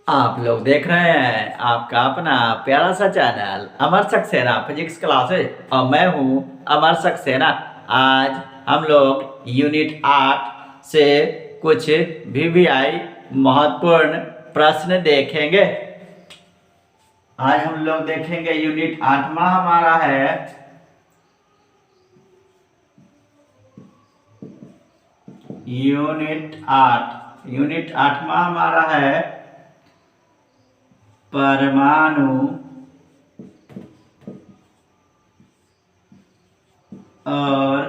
आप लोग देख रहे हैं आपका अपना प्यारा सा चैनल अमर सक्सेना फिजिक्स क्लासेस और मैं हूं अमर सक्सेना। आज हम लोग यूनिट 8 से कुछ वीवीआई महत्वपूर्ण प्रश्न देखेंगे। आज हम लोग देखेंगे यूनिट 8वां हमारा है यूनिट 8वां हमारा है परमाणु और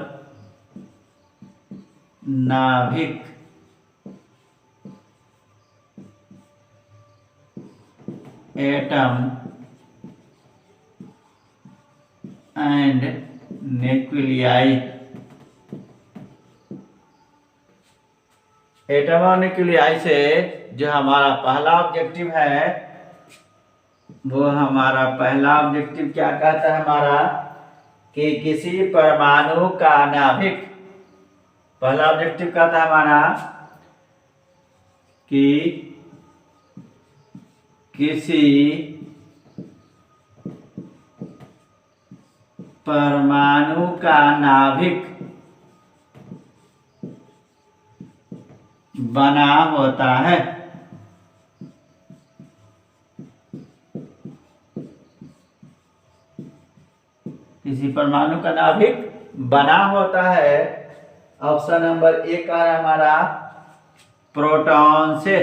नाभिक। Atom and nuclei. एटम और न्यूक्लियाई से जो हमारा पहला ऑब्जेक्टिव है वो हमारा पहला ऑब्जेक्टिव क्या कहता है हमारा कि किसी परमाणु का नाभिक। पहला ऑब्जेक्टिव कहता है हमारा कि किसी परमाणु का नाभिक बना होता है। किसी परमाणु का नाभिक बना होता है। ऑप्शन नंबर 1 आ रहा है हमारा प्रोटॉन से।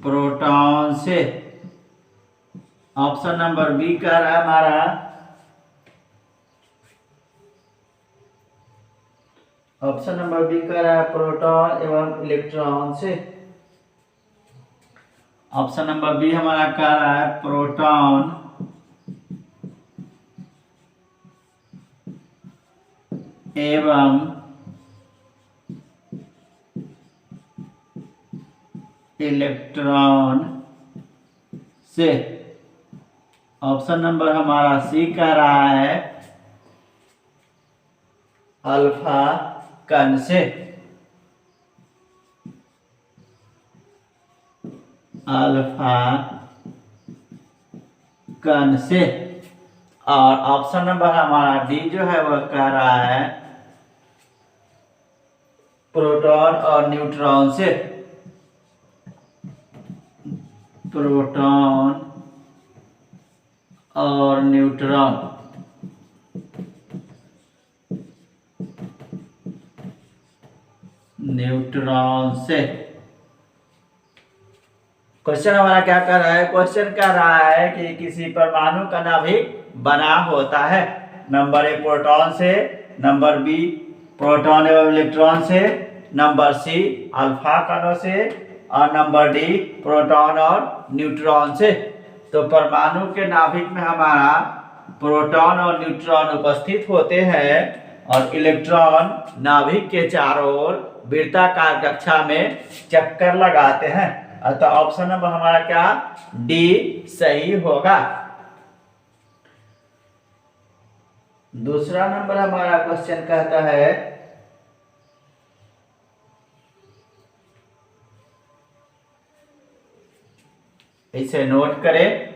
प्रोटॉन से। ऑप्शन नंबर बी कह रहा है हमारा ऑप्शन नंबर बी कह रहा है प्रोटॉन एवं इलेक्ट्रॉन से। ऑप्शन नंबर बी हमारा कह रहा है प्रोटॉन एवं इलेक्ट्रॉन से। ऑप्शन नंबर हमारा सी कह रहा है अल्फा कण से। अल्फा कण से। और ऑप्शन नंबर हमारा डी जो है वह कह रहा है प्रोटॉन और न्यूट्रॉन से। प्रोटॉन और न्यूट्रॉन। न्यूट्रॉन से। क्वेश्चन हमारा क्या कर रहा है? क्वेश्चन कह रहा है कि किसी परमाणु का नाभिक बना होता है। नंबर ए प्रोटॉन से, नंबर बी प्रोटॉन एवं इलेक्ट्रॉन से, नंबर सी अल्फा कणों से और नंबर डी प्रोटॉन और न्यूट्रॉन से। तो परमाणु के नाभिक में हमारा प्रोटॉन और न्यूट्रॉन उपस्थित होते हैं और इलेक्ट्रॉन नाभिक के चारों ओर वृत्ताकार कक्षा में चक्कर लगाते हैं। अतः ऑप्शन नंबर हमारा क्या डी सही होगा। दूसरा नंबर हमारा क्वेश्चन कहता है इसे नोट करें।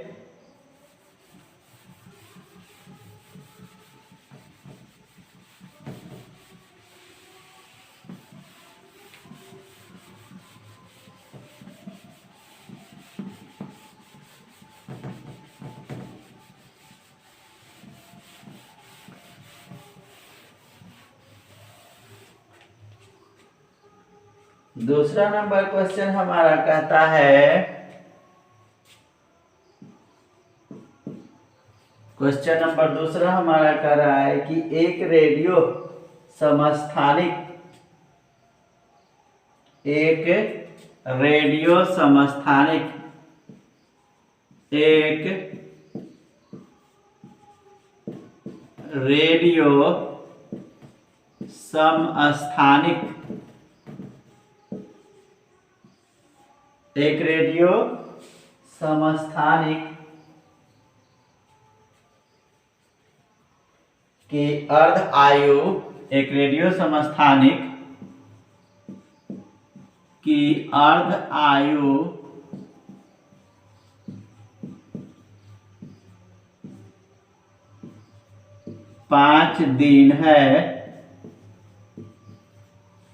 दूसरा नंबर क्वेश्चन हमारा कहता है क्वेश्चन नंबर दूसरा हमारा कह रहा है कि एक रेडियो समस्थानिक एक रेडियो समस्थानिक एक रेडियो समस्थानिक की अर्ध आयु एक रेडियो समस्थानिक की अर्ध आयु 5 दिन है।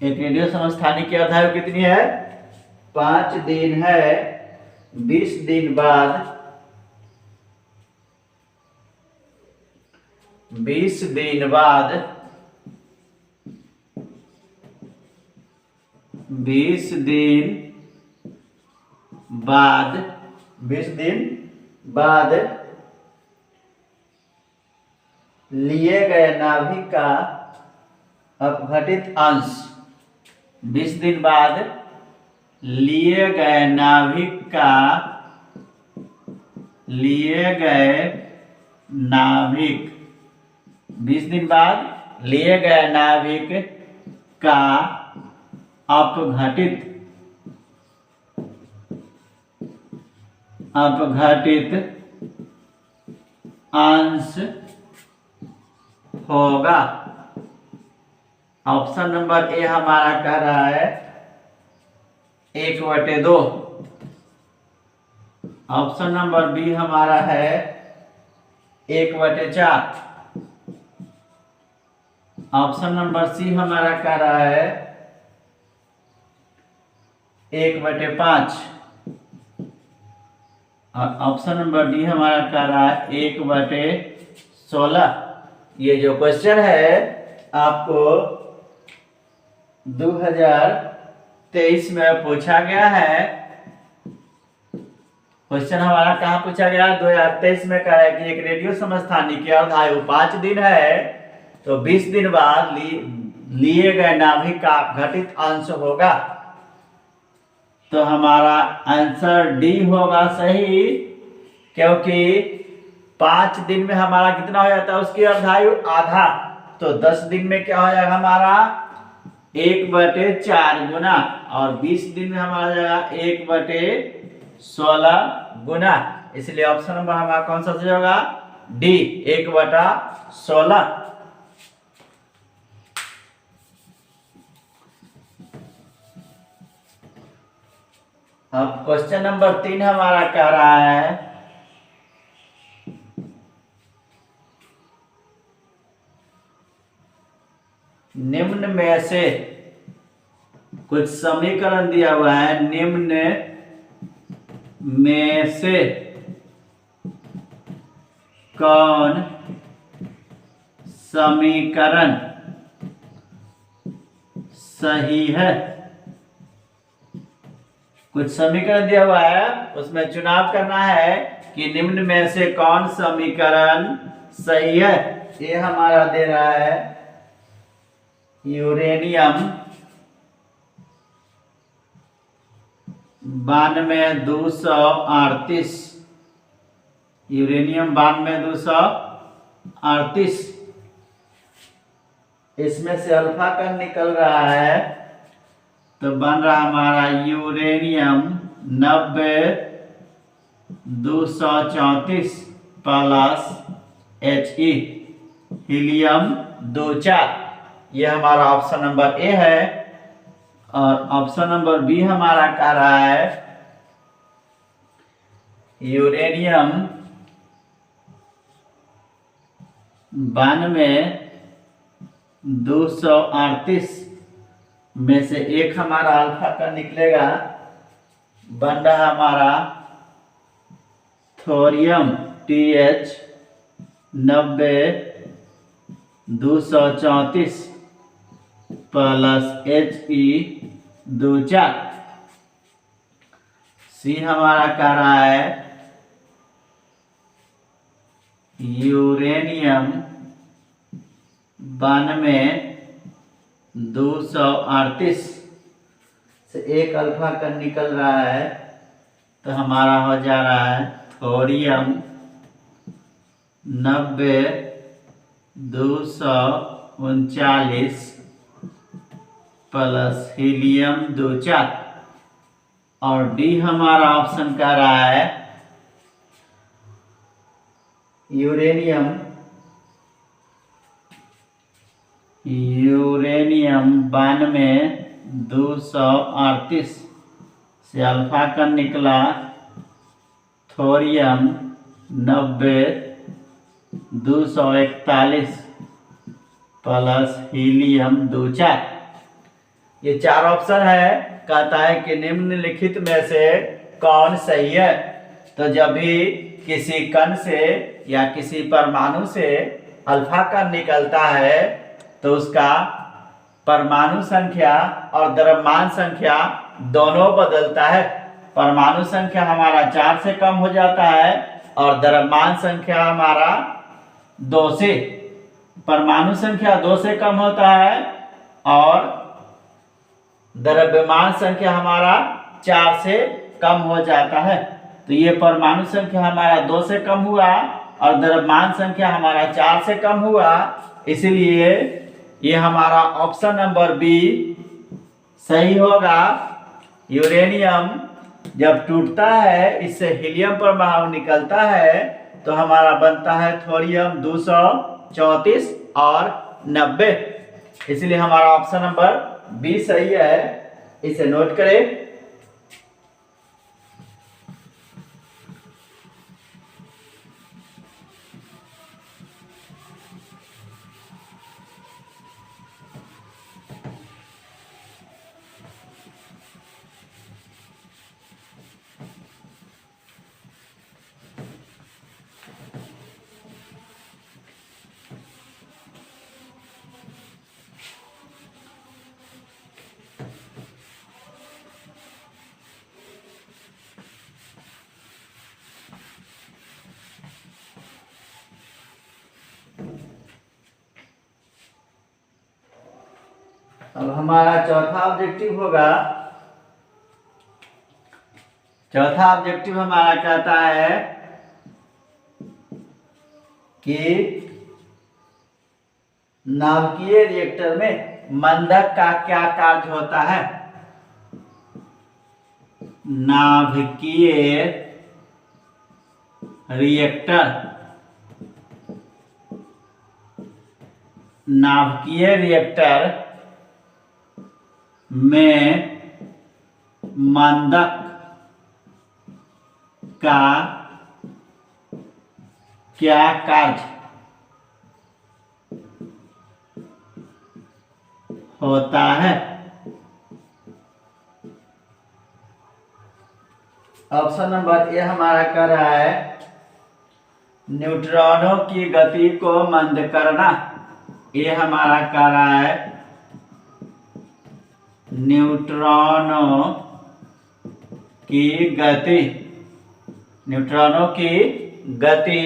एक रेडियो समस्थानिक की अर्ध आयु कितनी है? 5 दिन है। 20 दिन बाद 20 दिन बाद 20 दिन बाद 20 दिन बाद लिए गए नाभिक का अपघटित अंश 20 दिन बाद लिए गए नाभिक का लिए गए नाभिक 20 दिन बाद लिए गए नाभिक का अपघटित अंश होगा। ऑप्शन नंबर ए हमारा कह रहा है 1/2। ऑप्शन नंबर बी हमारा है 1/4। ऑप्शन नंबर सी हमारा कह रहा है 1/5। और ऑप्शन नंबर डी हमारा कह रहा है 1/16। ये जो क्वेश्चन है आपको 2023 में पूछा गया है। क्वेश्चन हमारा कहाँ पूछा गया? 2023 में कह रहा है कि एक रेडियो समस्थानिक की अर्ध आयु 5 दिन है, तो 20 दिन बाद लिए गए नाभिक का अपघटित अंश होगा। तो हमारा आंसर डी होगा सही, क्योंकि 5 दिन में हमारा कितना हो जाता है? उसकी अर्धायु आधा। तो 10 दिन में क्या हो जाएगा हमारा? 1/4 गुना। और 20 दिन में हमारा जाएगा 1/16 गुना। इसलिए ऑप्शन नंबर हमारा कौन सा सही होगा? डी, 1/16। अब क्वेश्चन नंबर 3 हमारा कह रहा है निम्न में से कुछ समीकरण दिया हुआ है। निम्न में से कौन समीकरण सही है? कुछ समीकरण दिया हुआ है, उसमें चुनाव करना है कि निम्न में से कौन समीकरण सही है। ये हमारा दे रहा है यूरेनियम 9238। यूरेनियम 9238। इसमें से अल्फा का निकल रहा है, तो बन रहा हमारा यूरेनियम 90234 प्लस He हीलियम 24। ये हमारा ऑप्शन नंबर ए है। और ऑप्शन नंबर बी हमारा कह रहा है यूरेनियम 92238 में से एक हमारा अल्फा का निकलेगा, बन रहा हमारा थोरियम TH 90234 प्लस He 24। सी हमारा कह रहा है यूरेनियम 92238 से एक अल्फा का निकल रहा है, तो हमारा हो जा रहा है थोरियम 90239 प्लस हीलियम 24। और डी हमारा ऑप्शन कह रहा है यूरेनियम 92238 से अल्फा कण निकला थोरियम 90 241 प्लस हीलियम 24। ये 4 ऑप्शन है। कहता है कि निम्नलिखित में से कौन सही है। तो जब भी किसी कण से या किसी परमाणु से अल्फा कण निकलता है तो उसका परमाणु संख्या और द्रव्यमान संख्या दोनों बदलता है। परमाणु संख्या हमारा 4 से कम हो जाता है और द्रव्यमान संख्या हमारा 2 से, परमाणु संख्या 2 से कम होता है और द्रव्यमान संख्या हमारा 4 से कम हो जाता है। तो ये परमाणु संख्या हमारा 2 से कम हुआ और द्रव्यमान संख्या हमारा 4 से कम हुआ, इसलिए ये हमारा ऑप्शन नंबर बी सही होगा। यूरेनियम जब टूटता है इससे हीलियम परमाणु निकलता है तो हमारा बनता है थोरियम 234 और 90, इसलिए हमारा ऑप्शन नंबर बी सही है। इसे नोट करें। अब हमारा चौथा ऑब्जेक्टिव होगा। चौथा ऑब्जेक्टिव हमारा कहता है कि नाभिकीय रिएक्टर में मंदक का क्या कार्य होता है। नाभिकीय रिएक्टर, नाभिकीय रिएक्टर में मंदक का क्या कार्य होता है। ऑप्शन नंबर ए हमारा कह रहा है न्यूट्रॉनों की गति को मंद करना। ये हमारा कह रहा है न्यूट्रॉनों की गति, न्यूट्रॉनों की गति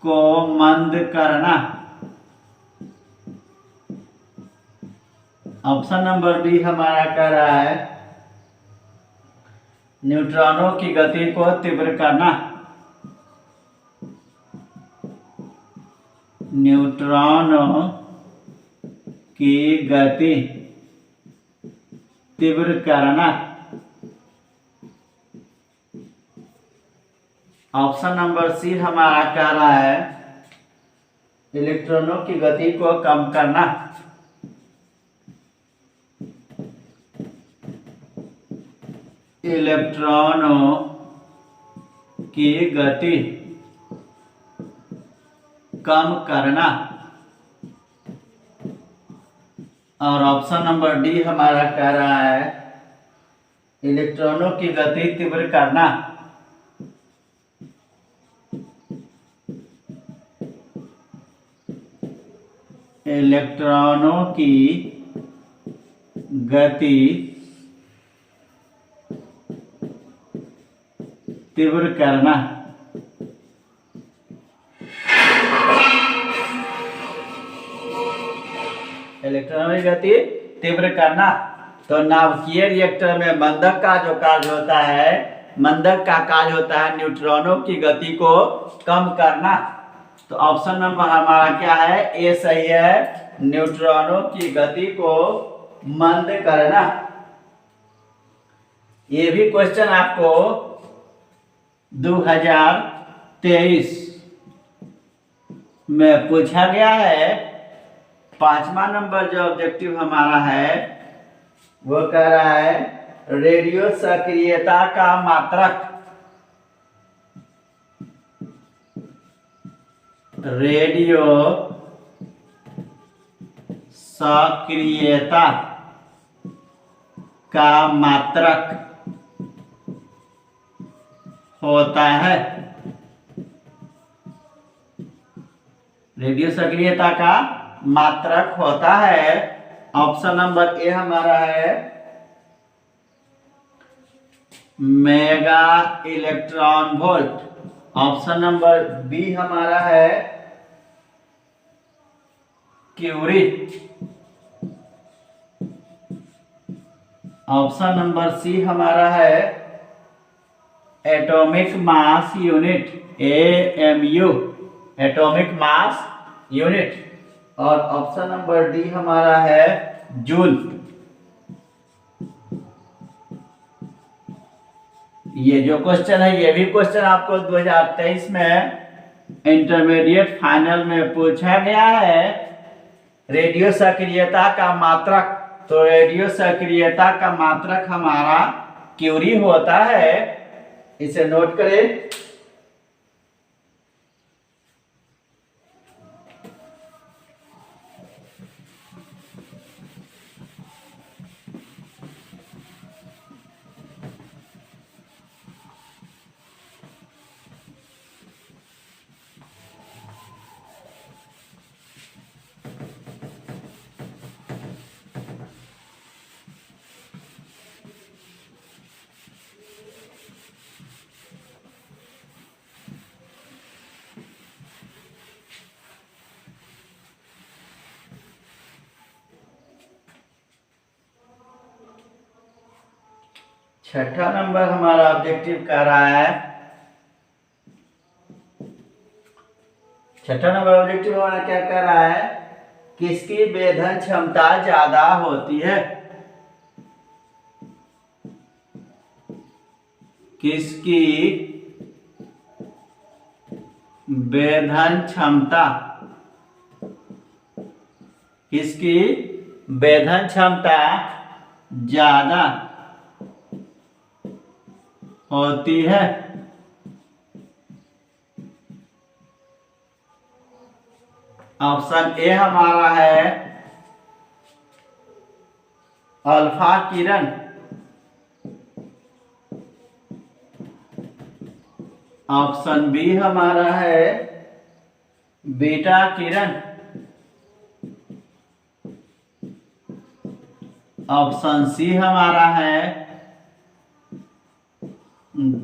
को मंद करना। ऑप्शन नंबर बी हमारा कह रहा है न्यूट्रॉनों की गति को तीव्र करना। न्यूट्रॉनों की गति तीव्र करना। ऑप्शन नंबर सी हमारा कह रहा है इलेक्ट्रॉनों की गति को कम करना। इलेक्ट्रॉनों की गति कम करना। और ऑप्शन नंबर डी हमारा कह रहा है इलेक्ट्रॉनों की गति तीव्र करना। इलेक्ट्रॉनों की गति तीव्र करना। इलेक्ट्रॉनों की गति तीव्र करना। तो नाभिकीय रिएक्टर में मंदक का जो कार्य होता है, मंदक का कार्य होता है न्यूट्रॉनों की गति को कम करना। तो ऑप्शन नंबर हमारा क्या है, ए सही है, न्यूट्रॉनों की गति को मंद करना। ये भी क्वेश्चन आपको 2023 में पूछा गया है। 5वां नंबर जो ऑब्जेक्टिव हमारा है वो कह रहा है रेडियो सक्रियता का मात्रक, रेडियो सक्रियता का मात्रक होता है, रेडियो सक्रियता का मात्रक होता है। ऑप्शन नंबर ए हमारा है mega electron volt. Option number B हमारा है क्यूरी। ऑप्शन नंबर सी हमारा है atomic mass unit, AMU, atomic mass unit. और ऑप्शन नंबर डी हमारा है जूल। ये जो क्वेश्चन है ये भी क्वेश्चन आपको 2023 में इंटरमीडिएट फाइनल में पूछा गया है। रेडियो सक्रियता का मात्रक, तो रेडियो सक्रियता का मात्रक हमारा क्यूरी होता है, इसे नोट करें। छठा नंबर हमारा ऑब्जेक्टिव कह रहा है, छठा नंबर ऑब्जेक्टिव हमारा क्या कह रहा है, किसकी वेधन क्षमता ज्यादा होती है, किसकी वेधन क्षमता, किसकी वेधन क्षमता ज्यादा होती है। ऑप्शन ए हमारा है अल्फा किरण। ऑप्शन बी हमारा है बीटा किरण। ऑप्शन सी हमारा है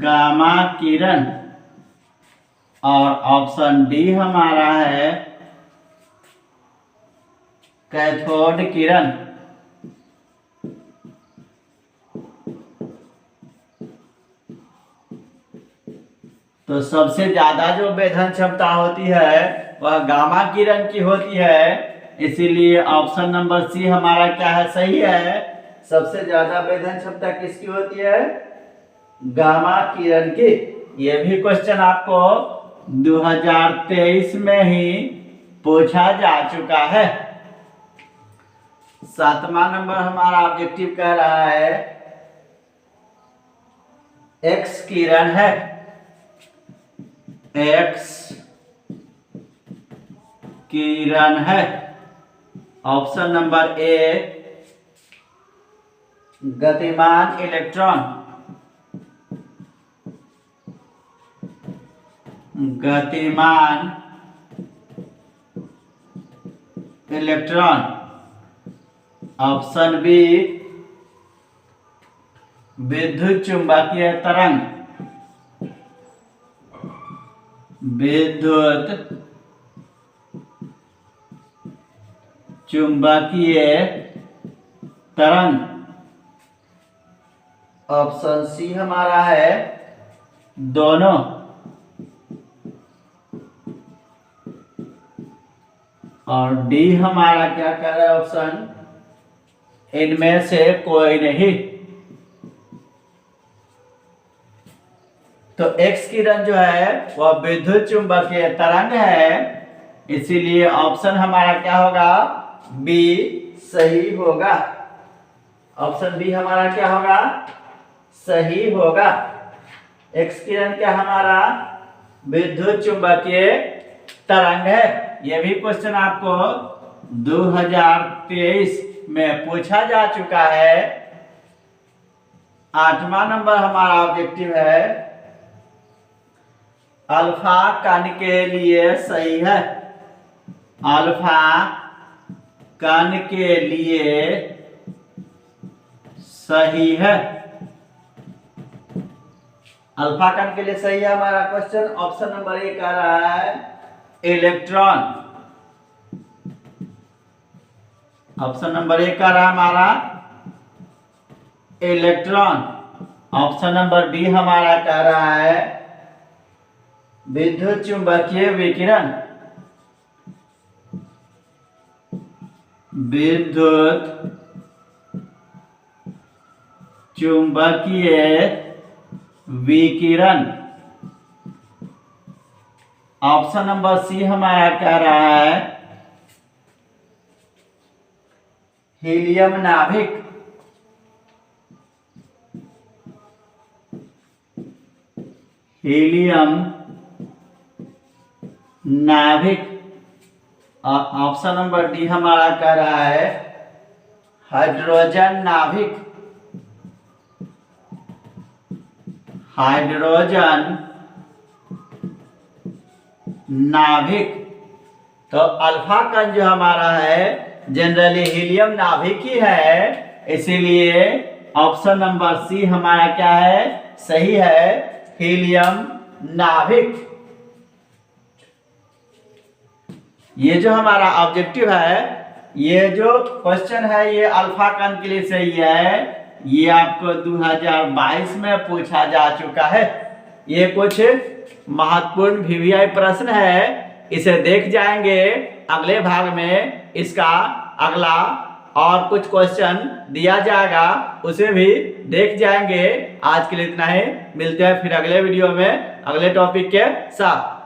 गामा किरण। और ऑप्शन डी हमारा है कैथोड किरण। तो सबसे ज्यादा जो वेधन क्षमता होती है वह गामा किरण की होती है, इसीलिए ऑप्शन नंबर सी हमारा क्या है, सही है। सबसे ज्यादा वेधन क्षमता किसकी होती है, गामा किरण की। यह भी क्वेश्चन आपको 2023 में ही पूछा जा चुका है। सातवां नंबर हमारा ऑब्जेक्टिव कह रहा है एक्स किरण है, एक्स किरण है। ऑप्शन नंबर ए गतिमान इलेक्ट्रॉन, गतिमान इलेक्ट्रॉन। ऑप्शन बी विद्युत चुंबकीय तरंग, विद्युत चुंबकीय तरंग। ऑप्शन सी हमारा है दोनों। और डी हमारा क्या कह रहा है ऑप्शन, इनमें से कोई नहीं। तो एक्स किरण जो है वह विद्युत चुंबकीय तरंग है, इसीलिए ऑप्शन हमारा क्या होगा, बी सही होगा। ऑप्शन बी हमारा क्या होगा, सही होगा। एक्स किरण क्या हमारा विद्युत चुंबकीय तरंग है। यह भी क्वेश्चन आपको 2023 में पूछा जा चुका है। 8वां नंबर हमारा ऑब्जेक्टिव है, अल्फा कण के लिए सही है। अल्फा कण के लिए सही है। अल्फा कण के लिए सही है हमारा क्वेश्चन। ऑप्शन नंबर ए कह रहा है इलेक्ट्रॉन। ऑप्शन नंबर ए कह रहा है हमारा इलेक्ट्रॉन। ऑप्शन नंबर बी हमारा कह रहा है विद्युत चुंबकीय विकिरण। विद्युत चुंबकीय विकिरण। ऑप्शन नंबर सी हमारा कह रहा है हीलियम नाभिक। हीलियम नाभिक। ऑप्शन नंबर डी हमारा कह रहा है हाइड्रोजन नाभिक। हाइड्रोजन नाभिक। तो अल्फा कण जो हमारा है जनरली हीलियम नाभिक ही है, इसीलिए ऑप्शन नंबर सी हमारा क्या है, सही है, हीलियम नाभिक। ये जो हमारा ऑब्जेक्टिव है, ये जो क्वेश्चन है, ये अल्फा कण के लिए सही है। ये आपको 2022 में पूछा जा चुका है। ये कुछ महत्वपूर्ण वीवीआई प्रश्न है, इसे देख जाएंगे। अगले भाग में इसका अगला और कुछ क्वेश्चन दिया जाएगा, उसे भी देख जाएंगे। आज के लिए इतना ही, मिलते हैं फिर अगले वीडियो में अगले टॉपिक के साथ।